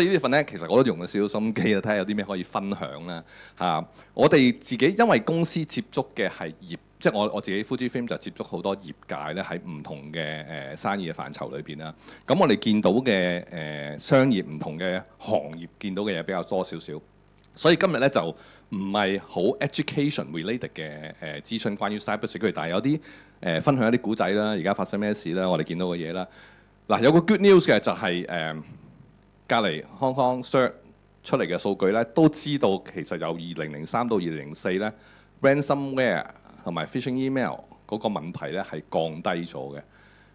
呢份咧，其實我都用咗少少心機啊，睇下有啲咩可以分享啦嚇。我哋自己因為公司接觸嘅係業，即係我自己 Fujifilm 就接觸好多業界咧喺唔同嘅生意嘅範疇裏邊啦。咁我哋見到嘅商業唔同嘅行業見到嘅嘢比較多少少，所以今日咧就唔係好 education related 嘅資訊關於 cyber security，但係有啲分享一啲古仔啦，而家發生咩事啦，我哋見到嘅嘢啦。嗱，有個 good news 嘅就係隔離 Hong Kong Cert 出嚟嘅數據咧，都知道其實由2003到2004咧 ransomware 同埋 phishing email 嗰個問題咧係降低咗嘅。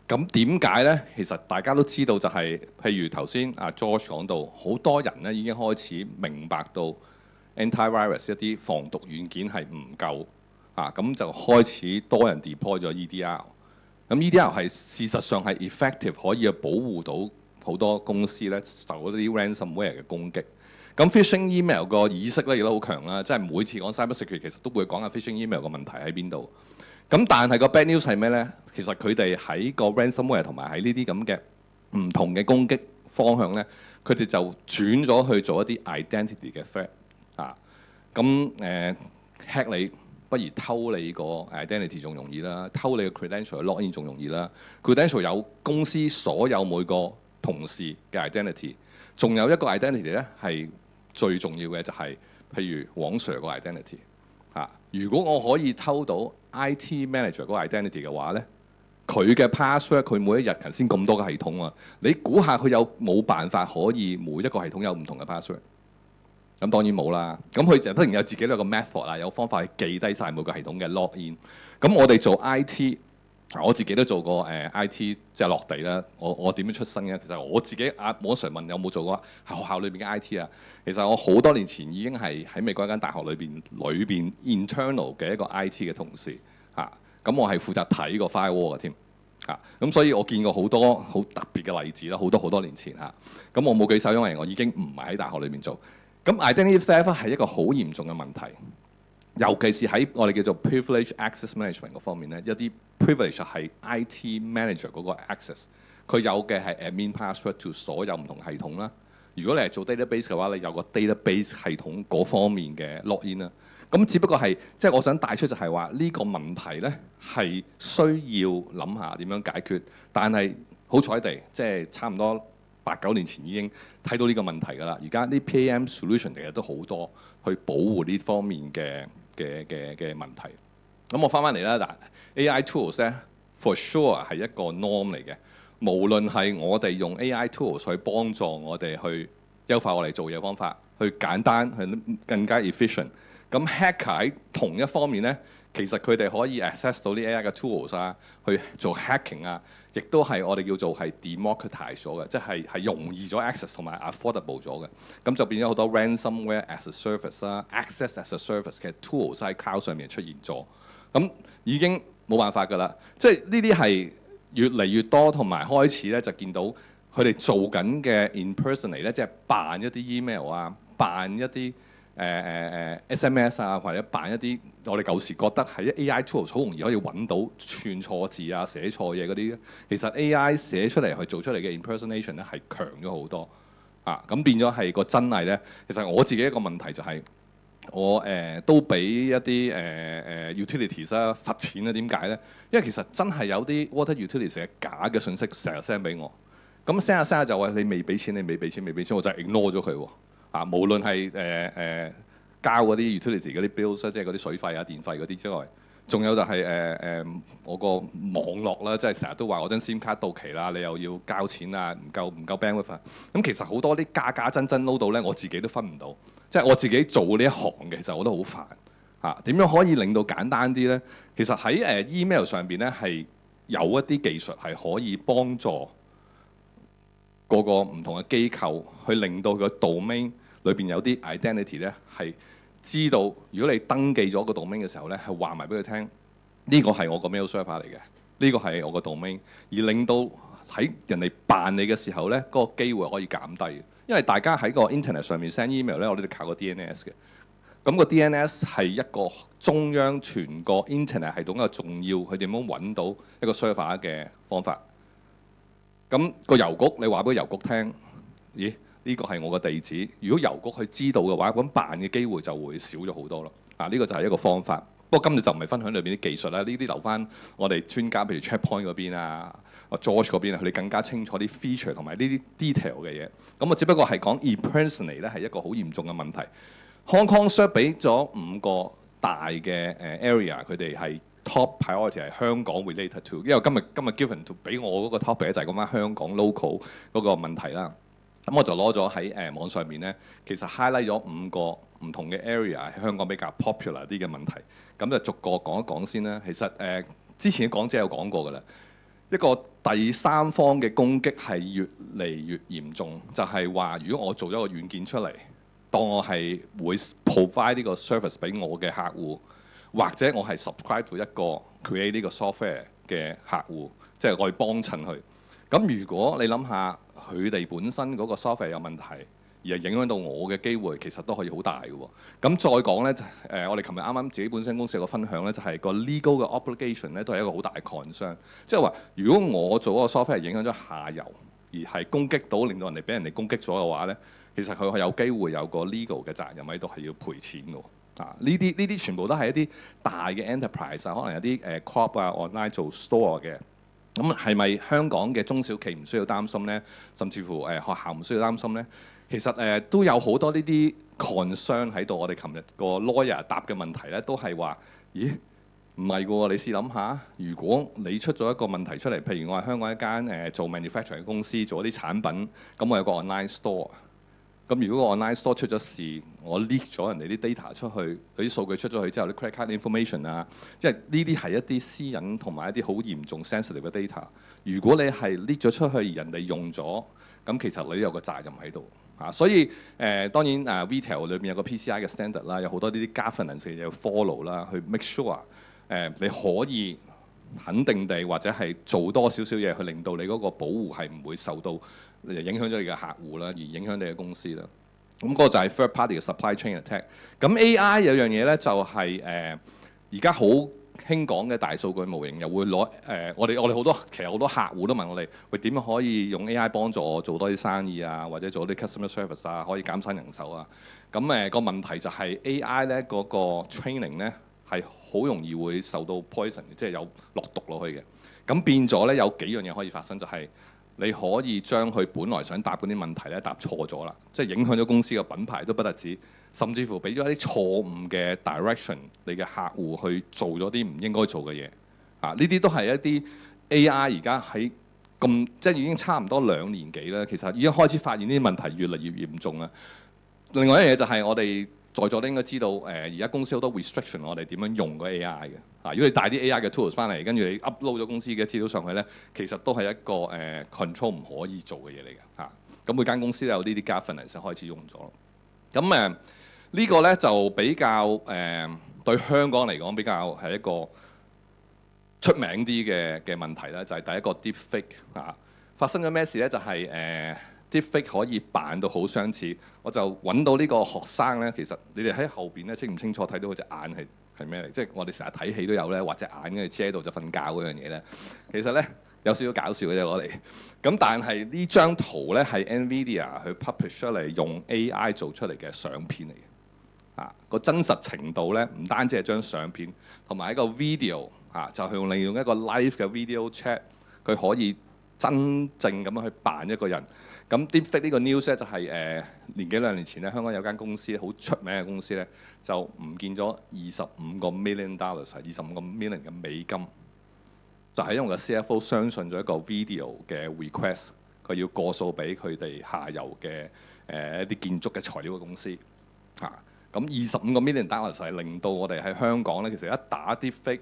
咁點解咧？其實大家都知道就係、譬如頭先阿 George 講到，好多人咧已經開始明白到 antivirus 一啲防毒軟件係唔夠啊，咁就開始多人 deploy 咗 EDR。咁 EDR 係事實上係 effective 可以保護到好多公司咧受嗰啲 ransomware 嘅攻擊。咁 phishing email 個意識咧亦都好強啦，即係每次講 cyber security 其實都會講下 phishing email 個問題喺邊度。咁但係個 bad news 係咩咧？其實佢哋喺個 ransomware 同埋喺呢啲咁嘅唔同嘅攻擊方向咧，佢哋就轉咗去做一啲 identity 嘅 threat 啊。咁hack 你，不如偷你個 identity 仲容易啦，偷你嘅 credential login 仲容易啦。credential 有公司所有每個同事嘅 identity， 仲有一個 identity 咧係最重要嘅就係、譬如黃 Sir 個 identity 啊。如果我可以偷到 IT manager 嗰個 identity 嘅話咧，佢嘅 password 佢每一日頭先咁多個系統啊，你估下佢有冇辦法可以每一個系統有唔同嘅 password？ 咁當然冇啦。咁佢就當然有自己一個 method 啦，有方法去記低晒每個系統嘅 login。咁我哋做 IT， 我自己都做過IT 即係落地啦。我點樣出身嘅？其實我自己網 Sir 問有冇做過學校裏邊嘅 IT 啊？其實我好多年前已經係喺美國一間大學裏邊 internal 嘅一個 IT 嘅同事嚇。咁我係負責睇個 firewall 嘅添嚇。咁所以我見過好多好特別嘅例子啦，好多年前嚇。咁我冇舉手，因為我已經唔係喺大學裏面做。咁 identity theft 係一個好嚴重嘅問題，尤其是喺我哋叫做 privilege access management 嗰方面咧，一啲 privilege 係 IT manager 嗰個 access， 佢有嘅係 admin password to 所有唔同系統啦。如果你係做 database 嘅話，你有個 database 系統嗰方面嘅 login 啦。咁只不過係即係我想帶出就係話呢個問題咧係需要諗下點樣解決，但係好彩地即係差唔多8-9年前已經睇到呢個問題㗎啦。而家啲 PAM solution 其實都好多去保護呢方面嘅問題。咁我翻嚟啦，嗱 AI tools 咧 for sure 係一個 norm 嚟嘅。無論係我哋用 AI tools 去幫助我哋去優化我哋做嘢方法，去簡單去更加 efficient。咁 hacker 喺同一方面咧，其實佢哋可以 access 到啲 AI 嘅 tools 啊，去做 hacking 啊，亦都係我哋叫做係 democratize 咗嘅，即係容易咗 access 同埋 affordable 咗嘅。咁就變咗好多 ransomware as a service 啦、access as a service 嘅 tools 喺 cloud 上面出現咗。咁已經冇辦法㗎啦，即係呢啲係越嚟越多，同埋開始咧就見到佢哋做緊嘅 impersonate 咧，即係扮一啲 email 啊，扮一啲SMS 啊，或者扮一啲我哋舊時覺得係 AI tools 好容易可以揾到串錯字啊、寫錯嘢嗰啲，其實 AI 寫出嚟去做出嚟嘅 impersonation 咧係強咗好多啊！咁變咗係個真偽咧。其實我自己一個問題就係、我都俾一啲utilities 啦罰錢啊。點解咧？因為其實真係有啲 water utilities 嘅假嘅信息成日 send 俾我，咁 send 下 send 下就話你未俾錢，我就 ignore 咗佢喎。啊，無論係交嗰啲 utility 嗰啲 bills 即係嗰啲水費啊、電費嗰啲之外，仲有就係我個網絡啦，即係成日都話我張 SIM 卡到期啦，你又要交錢啊，唔夠 bandwidth。咁其實好多啲假真撈到咧，我自己都分唔到。即係我自己做呢一行嘅，其實我都好煩嚇。點樣可以令到簡單啲咧？其實喺email 上邊咧係有一啲技術係可以幫助個唔同嘅機構去令到佢個 domain 裏邊有啲 identity 咧係知道，如果你登記咗個 domain 嘅時候咧，係話埋俾佢聽，呢個係我個 mail server 嚟嘅，呢個係我個 domain， 而令到喺人哋辦理嘅時候咧，嗰個機會可以減低。因為大家喺個 internet 上面 send email 咧，我哋都靠個 DNS 嘅。咁個 DNS 係一個中央全個 internet 系統一個重要，佢點樣揾到一個 server 嘅方法。咁個郵局，你話俾個郵局聽，咦？呢個係我嘅地址。如果郵局去知道嘅話，咁辦嘅機會就會少咗好多咯。呢個就係一個方法。不過今日就唔係分享裏邊啲技術啦，呢啲留翻我哋專家，譬如 Checkpoint 嗰邊啊，George 嗰邊啊，佢哋更加清楚啲 feature 同埋呢啲 detail 嘅嘢。咁我只不過係講 impersonate 咧係一個好嚴重嘅問題。Hong Kong Cert 俾咗5個大嘅area，佢哋係 top priority 係香港 related to。因為今日 given to 俾我嗰個 topic 咧就係講翻香港 local 嗰個問題啦。咁我就攞咗喺網上面咧，其實 highlight 咗5個唔同嘅 area 喺香港比較 popular 啲嘅問題。咁就逐個講一講先啦。其實之前嘅講者有講過㗎啦，一個第三方嘅攻擊係越嚟越嚴重，就係話如果我做咗個軟件出嚟，當我係會 provide 呢個 service 俾我嘅客戶，或者我係 subscribe to 一個 create 呢個 software 嘅客戶，即係我去幫襯佢。咁如果你諗下佢哋本身嗰個 software 有問題，而係影響到我嘅機會，其實都可以好大嘅喎。咁再講呢，我哋琴日啱啱自己本身公司有個分享呢，就係個 legal 嘅 obligation 呢，都係一個好大嘅 concern。即係話，如果我做嗰個 software 影響咗下游，而係攻擊到令到人哋俾人哋攻擊咗嘅話呢，其實佢係有機會有個 legal 嘅責任喺度，係要賠錢嘅。呢啲全部都係一啲大嘅 enterprise 可能有啲crop online 做 store 嘅。咁係咪香港嘅中小企唔需要擔心呢？甚至乎學校唔需要擔心呢？其實都有好多呢啲 concern 喺度。我哋琴日個 lawyer 答嘅問題咧，都係話：咦，唔係喎，你試諗下，如果你出咗一個問題出嚟，譬如我係香港一間做 manufacturing 嘅公司，做一啲產品，咁我有個 online store。咁如果個 online store 出咗事，我 leak 咗人哋啲 data 出去，佢啲數據出咗去之後，啲 credit card information 啊，即係呢啲係一啲私隱同埋一啲好嚴重 sensitive 嘅 data。如果你係 leak 咗出去，而人哋用咗，咁其實你都有個責任喺度。所以當然retail 裏面有個 PCI 嘅 standard 啦，有好多呢啲 governance 嘅嘢要 follow 啦，去 make sure 你可以肯定地或者係做多少少嘢去令到你嗰個保護係唔會受到影響咗你嘅客戶啦，而影響你嘅公司啦。咁嗰個就係 third party 嘅 supply chain attack。咁 AI 有樣嘢咧，就係而家好興講嘅大數據模型，又會攞我哋好多其實好多客戶都問我哋，喂，點樣可以用 AI 幫助我做多啲生意啊，或者做啲 customer service 啊，可以減省人手啊。咁個問題就係 AI 咧嗰個 training 咧係好容易會受到 poison 嘅，即係有落毒落去嘅。咁變咗咧有幾樣嘢可以發生，就係你可以將佢本來想答嗰啲問題咧答錯咗啦，即係影響咗公司嘅品牌都不特止。甚至乎俾咗一啲錯誤嘅 direction，你嘅客戶去做咗啲唔應該做嘅嘢。呢啲都係一啲 AI 而家喺咁即係已經差唔多2年幾啦，其實已經開始發現呢啲問題越嚟越嚴重啦。另外一樣嘢就係我哋在座都應該知道，而家公司好多 restriction，我哋點樣用個 AI 嘅。如果你帶啲 AI 嘅 tools 翻嚟，跟住你 upload 咗公司嘅資料上去咧，其實都係一個control 唔可以做嘅嘢嚟嘅。咁每間公司都有呢啲 governance 開始用咗。咁呢個咧就比較對香港嚟講比較係一個出名啲嘅問題啦，就係第一個 deepfake 發生咗咩事咧？就係deepfake 可以扮到好相似。我就揾到呢個學生咧，其實你哋喺後邊咧清唔清楚睇到佢隻眼係咩嚟？即係我哋成日睇戲都有咧，畫隻眼跟住遮到就瞓覺嗰樣嘢咧。其實咧有少少搞笑嘅啫攞嚟。咁但係呢張圖咧係 NVIDIA 去 publish 出嚟用 AI 做出嚟嘅相片嚟嘅。個真實程度咧，唔單止係張相片，同埋一個 video 就係利用一個 live 嘅 video chat，佢可以真正咁樣去扮一個人。咁 deepfake 呢個 news 咧就係年幾2年前咧，香港有間公司好出名嘅公司咧，就唔見咗25個 million dollars， 係25個 million 嘅美金，就係因為個 CFO 相信咗一個 video 嘅 request， 佢要過數俾佢哋下游嘅一啲建築嘅材料嘅公司咁25個 million dollars 係令到我哋喺香港咧，其實一打 deepfake，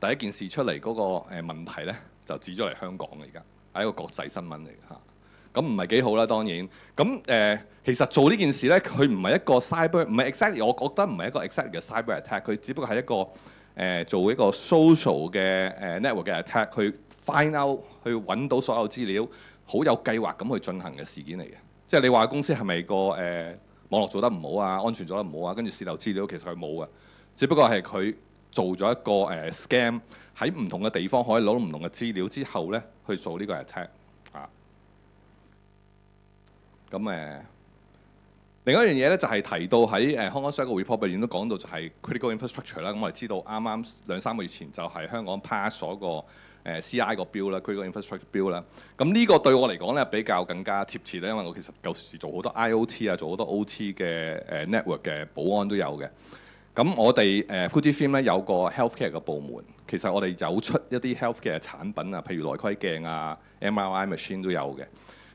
第一件事出嚟嗰個問題咧，就指咗嚟香港嘅，而家係一個國際新聞嚟嘅咁唔係幾好啦，當然。咁其實做呢件事咧，佢唔係一個 cyber， 唔係 exactly， 我覺得唔係一個 exactly 嘅 cyber attack， 佢只不過係一個做一個 social 嘅network 嘅 attack， 去 find out， 去揾到所有資料，好有計劃咁去進行嘅事件嚟嘅。即係你話公司係咪個網絡做得唔好啊，安全做得唔好啊，跟住洩漏資料，其實佢冇嘅，只不過係佢做咗一個scam， 喺唔同嘅地方可以攞到唔同嘅資料之後咧，去做呢個 attack 另一樣嘢咧就係提到喺香港 Share 個 report 入面都講到就係 critical infrastructure 啦。咁我哋知道啱啱2-3個月前就係香港 pass 咗個CI 個 bill 啦，critical infrastructure bill 啦。咁呢個對我嚟講咧比較更加貼切咧，因為我其實舊時做好多 IOT 啊，做好多 OT 嘅network 嘅保安都有嘅。咁我哋Fujifilm 咧有個 healthcare 嘅部門，其實我哋有出一啲 healthcare 嘅產品啊，譬如內窺鏡啊、MRI machine 都有嘅。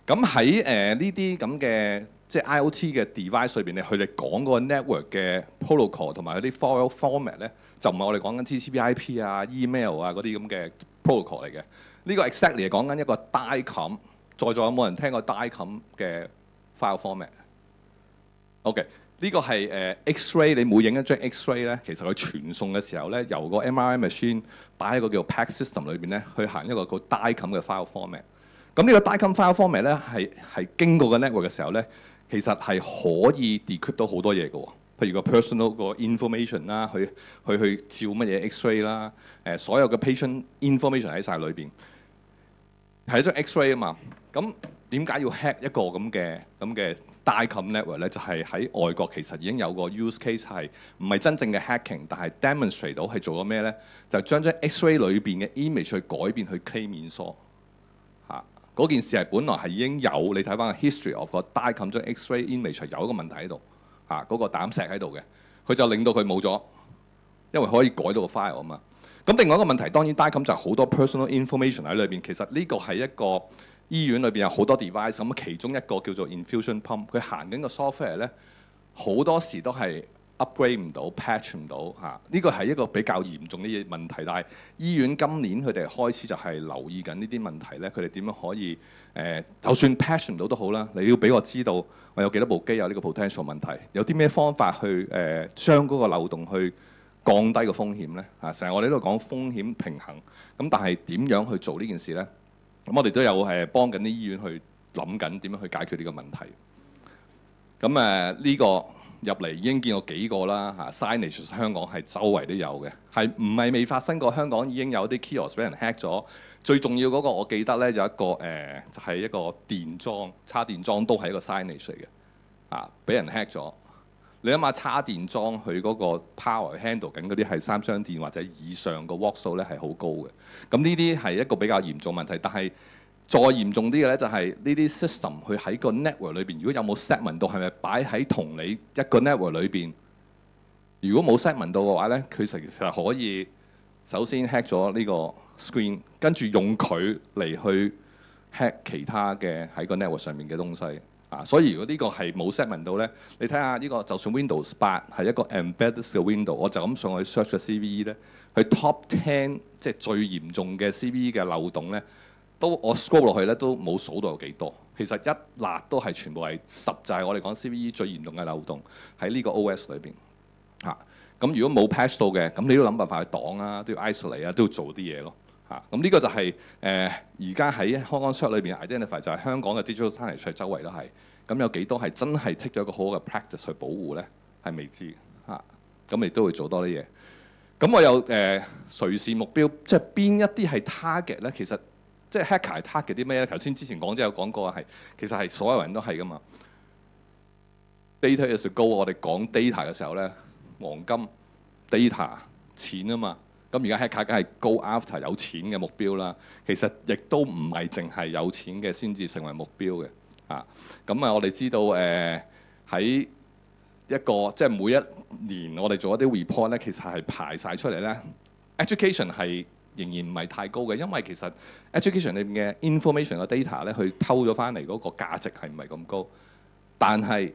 咁喺呢啲咁嘅即係 IOT 嘅 device 裏邊咧，佢哋講嗰個 network 嘅 protocol 同埋嗰啲 file format 咧，就唔係我哋講緊 TCP/IP 啊、email 啊嗰啲咁嘅 protocol 嚟嘅。呢個 exactly 係講緊一個 DICOM。在座有冇人聽過 DICOM 嘅 file format？OK。呢個係X-ray， 你每影一張 X-ray 咧，其實佢傳送嘅時候咧，由個 MRI machine 擺喺個叫 PACS system 裏邊咧，去行一個叫 DICOM 嘅 file format。咁呢個 DICOM file format 咧係經過個 network 嘅時候咧，其實係可以 decrypt 到好多嘢嘅喎。譬如個 personal 個 information 啦，去照乜嘢 X-ray 啦，所有嘅 patient information 喺晒裏邊，係一張 X-ray 啊嘛。咁點解要 hack 一個咁嘅 DICOM network 咧？就係喺外國其實已經有個 use case 係唔係真正嘅 hacking，但係 demonstrate 到係做咗咩咧？就將張 X-ray 裏邊嘅 image 去改變去 claim 免鎖嚇。嗰件事係本來係已經有，你睇翻個 history of 個 DICOM 張 X-ray image 係有一個問題喺度嚇，嗰個膽石喺度嘅，佢就令到佢冇咗，因為可以改到個 file 啊嘛。咁另外一個問題當然 DICOM 就好多 personal information 喺裏邊，其實呢個係一個醫院裏邊有好多 device，咁其中一個叫做 infusion pump， 佢行緊個 software 咧，好多時都係 upgrade 唔到、patch 唔到嚇。呢個係一個比較嚴重啲嘅問題，但係醫院今年佢哋開始就係留意緊呢啲問題咧，佢哋點樣可以就算 patch 唔到都好啦，你要俾我知道我有幾多部機有呢個 potential 問題，有啲咩方法去將嗰個漏洞去降低個風險咧嚇。成日我哋都講風險平衡，咁但係點樣去做呢件事咧？咁我哋都有幫緊啲醫院去諗緊點樣去解決呢個問題。咁呢個入嚟已經見過幾個啦嚇，signage 香港係周圍都有嘅，係唔係未發生過？香港已經有啲 kiosk 俾人 hack 咗。最重要嗰個我記得咧有一個就係一個電裝叉電裝都係一個 signage 嚟嘅啊，俾人 hack 咗。你諗下叉電裝佢嗰個 power handle 緊嗰啲係3箱電或者以上個 watt 數咧係好高嘅。咁呢啲係一個比較嚴重問題，但係再嚴重啲嘅咧就係呢啲 system 佢喺個 network 裏邊，如果有冇 segment 到係咪擺喺同你一個 network 裏邊？如果冇 segment 到嘅話咧，佢其實可以首先 hack 咗呢個 screen， 跟住用佢嚟去 hack 其他嘅喺個 network 上面嘅東西。所以如果呢個係冇 segment 到咧，你睇下呢個就算 Windows 8係一個 embedded 嘅 Windows， 我就咁上去 search 個 CVE 咧，佢 top 10即係最嚴重嘅 CVE 嘅漏洞咧，都我 scroll 落去咧都冇數到有幾多。其實一辣都係全部係10，就係我哋講 CVE 最嚴重嘅漏洞喺呢個 OS 裏邊嚇。咁如果冇 patch 到嘅，咁你都諗辦法去擋啊，都要 isolate 啊，都要做啲嘢咯。咁呢個就係而家喺香港 Share 裏邊 identify 就係香港嘅 digital signage 周圍都係，咁有幾多係真係 take 咗一個好嘅 practice 去保護咧？係未知嚇，咁亦都會做多啲嘢。咁我有誰是目標，即係邊一啲係 target 咧？其實即係 hacker 係 target 啲咩咧？頭先之前講有講過係，其實係所有人都係噶嘛。Data is gold， 我哋講 data 嘅時候咧，黃金 data 錢啊嘛。咁而家 hacker 梗係 go after 有錢嘅目標啦，其實亦都唔係淨係有錢嘅先至成為目標嘅。咁我哋知道喺一個即係每一年我哋做一啲 report 咧，其實係排晒出嚟咧。education 係仍然唔係太高嘅，因為其實 education 裏面嘅 information 嘅 data 咧，佢偷咗翻嚟嗰個價值係唔係咁高。但係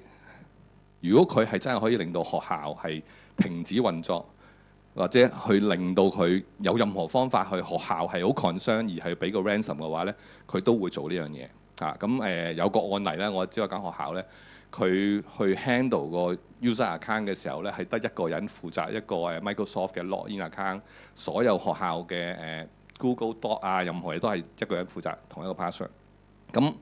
如果佢係真係可以令到學校係停止運作，或者去令到佢有任何方法去學校係好 concern 而係俾個 ransom 嘅話咧，佢都會做呢樣嘢。咁有個案例咧，我知道間學校咧，佢去 handle 個 user account 嘅時候咧，係得一個人負責一個Microsoft 嘅 login account， 所有學校嘅Google Doc 啊，任何嘢都係一個人負責同一個 password。咁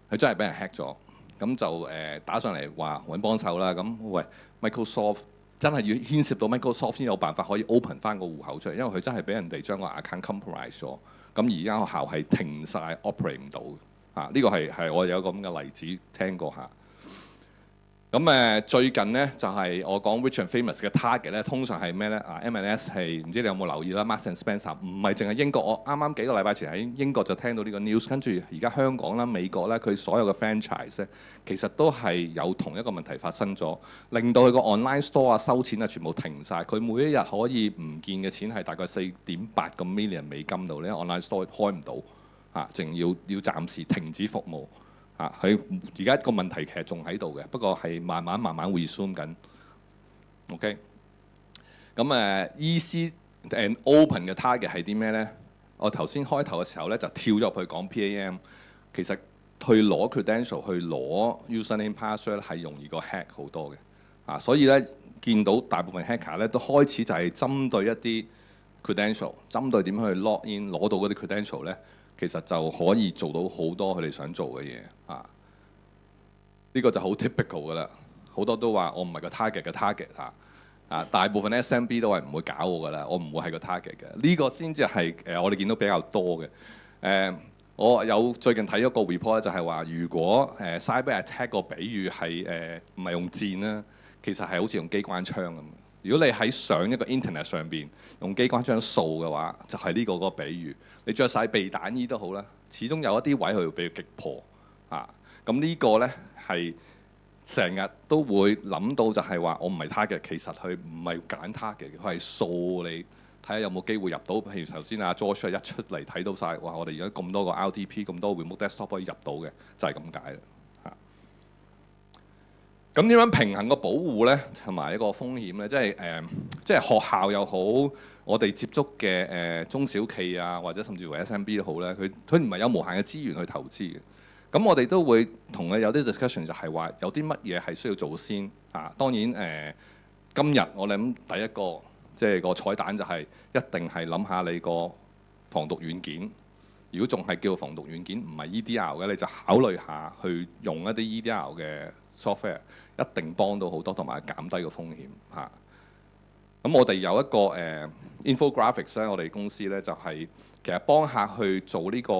佢真係俾人 hack 咗，咁就打上嚟話揾幫手啦。咁喂 Microsoft。真係要牽涉到 Microsoft 先有辦法可以 open 翻個戶口出嚟，因為佢真係俾人哋將個 account compromise 咗。咁而家學校係停晒 operate 唔到。呢個係我有個咁嘅例子聽過下。咁最近呢，就係我講 Rich and Famous 嘅 target 咧，通常係咩呢？M&S 係唔知你有冇留意啦，Marks and Spencer 唔係淨係英國，我啱啱幾個禮拜前喺英國就聽到呢個 news， 跟住而家香港啦、美國啦，佢所有嘅 franchise 咧，其實都係有同一個問題發生咗，令到佢個 online store 啊收錢啊全部停晒。佢每一日可以唔見嘅錢係大概4.8個 million 美金度咧，online store 開唔到淨要暫時停止服務。佢而家個問題其實仲喺度嘅，不過係慢慢 resume 緊。OK， 咁easy and open 嘅 target 係啲咩呢？我頭先開頭嘅時候咧就跳咗入去講 PAM， 其實去攞 credential 去攞 username password 係容易過 hack 好多嘅。所以咧見到大部分 hacker 咧都開始就係針對一啲 credential， 針對點樣去 log in 攞到嗰啲 credential 咧。其實就可以做到好多佢哋想做嘅嘢呢個就好 typical 噶啦，好多都話我唔係個 target 嘅 target 大部分 SMB 都係唔會搞我噶啦，我唔會係個 target 嘅。呢個先至係我哋見到比較多嘅。我有最近睇咗個 report 咧，就係話如果cyber attack 個比喻係唔係用箭啦，其實係好似用機關槍咁。如果你喺上一個 internet 上邊用機關槍掃嘅話，就係呢個比喻。你着晒避彈衣都好啦，始終有一啲位佢會被擊破咁呢個呢，係成日都會諗到就係話我唔係 target，其實佢唔係揀 target 嘅，佢係掃你睇下有冇機會入到。譬如頭先阿 George 一出嚟睇到晒，哇！我哋而家咁多個 RDP 咁多 remote desktop 可以入到嘅，就係咁解啦咁點樣平衡個保護呢？同埋一個風險呢？即係學校又好，我哋接觸嘅中小企啊，或者甚至乎 SMB 都好咧，佢唔係有無限嘅資源去投資嘅。咁我哋都會同佢有啲 discussion，就係話有啲乜嘢係需要做先當然今日我哋諗第一個即係個彩蛋就係一定係諗下你個防毒軟件。如果仲係叫防毒軟件，唔係 EDR 嘅，你就考慮下去用一啲 EDR 嘅 software， 一定幫到好多，同埋減低個風險咁我哋有一個infographics 咧，我哋公司咧就係其實幫客去做呢個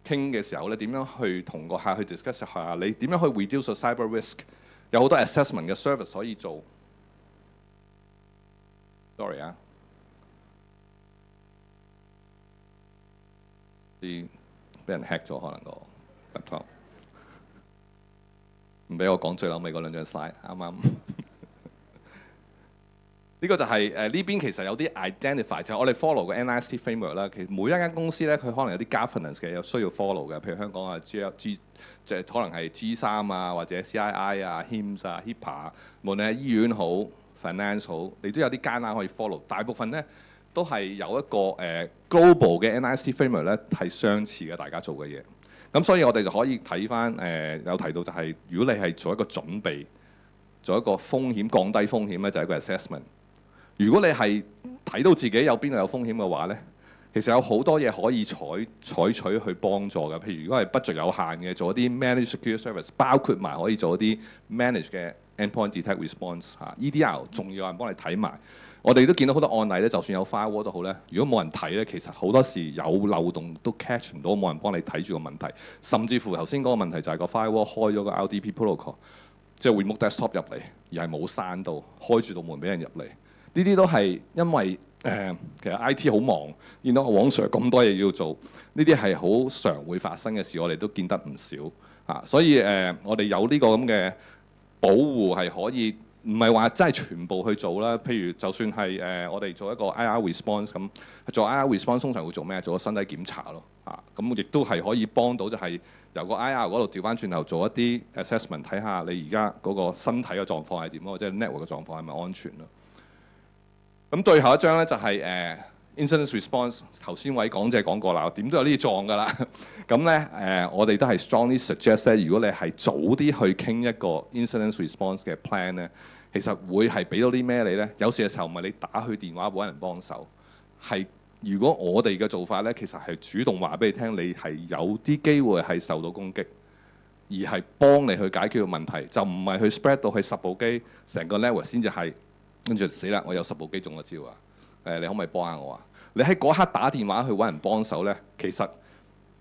傾嘅時候咧，點樣去同個客去 discuss 下你點樣去 reduce 個 cyber risk， 有好多 assessment 嘅 service 可以做。Sorry 啲俾人 hack 咗可能個 laptop， 唔俾我講最後尾嗰兩張 slide， 啱啱。呢個就係呢邊其實有啲 identify， 就係我哋 follow 嘅 NIST framework 啦。其實每一間公司咧，佢可能有啲 governance 嘅，有需要 follow 嘅。譬如香港G 即係可能係 G3或者 CII HIMSS HIPAA， 無論係醫院好 finance 好，你都有啲間可以 follow。大部分咧都係有一個global 嘅 NIST framework 咧係相似嘅，大家做嘅嘢。咁所以我哋就可以睇翻有提到就係如果你係做一個準備，做一個風險降低風險咧，就係一個 assessment。如果你係睇到自己有邊度有風險嘅話呢，其實有好多嘢可以採取去幫助嘅。譬如如果係 budget 有限嘅，做一啲 managed security service， 包括埋可以做一啲 managed 嘅 endpoint detect response EDR， 仲要有人幫你睇埋。我哋都見到好多案例咧，就算有 firewall 都好咧，如果冇人睇咧，其實好多時有漏洞都 catch 唔到，冇人幫你睇住個問題。甚至乎頭先嗰個問題就係個 firewall 開咗個 RDP protocol， 即係 remote desktop 入嚟，而係冇閂到，開住道門俾人入嚟。呢啲都係因為其實 IT 好忙，見到黃 Sir 咁多嘢要做，呢啲係好常會發生嘅事，我哋都見得唔少所以我哋有呢個咁嘅保護係可以，唔係話真係全部去做啦。譬如就算係我哋做一個 IR response 咁，做 IR response 通常會做咩？做個身體檢查咯咁亦都係可以幫到，就係由個 IR 嗰度調翻轉頭做一啲 assessment， 睇下你而家嗰個身體嘅狀況係點咯，即係 network 嘅狀況係咪安全咯。咁最後一張咧就係incident response。頭先位講者講過啦，點都有呢啲撞㗎啦。咁咧我哋都係 strongly suggest 咧，如果你係早啲去傾一個 incident response 嘅 plan 咧，其實會係俾到啲咩你咧？有時嘅時候唔係你打去電話揾人幫手，係如果我哋嘅做法咧，其實係主動話俾你聽，你係有啲機會係受到攻擊，而係幫你去解決個問題，就唔係去 spread 到去10部機成個 level 先至係。跟住死啦！我有10部機中咗招你可唔可以幫下我啊？你喺嗰刻打電話去揾人幫手呢，其實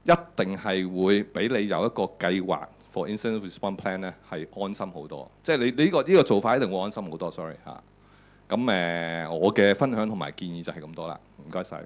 一一定係會俾你有一個計劃 for incident response plan 咧，係安心好多。即係你呢個做法一定會安心好多。Sorry 嚇。咁我嘅分享同埋建議就係咁多啦。唔該晒。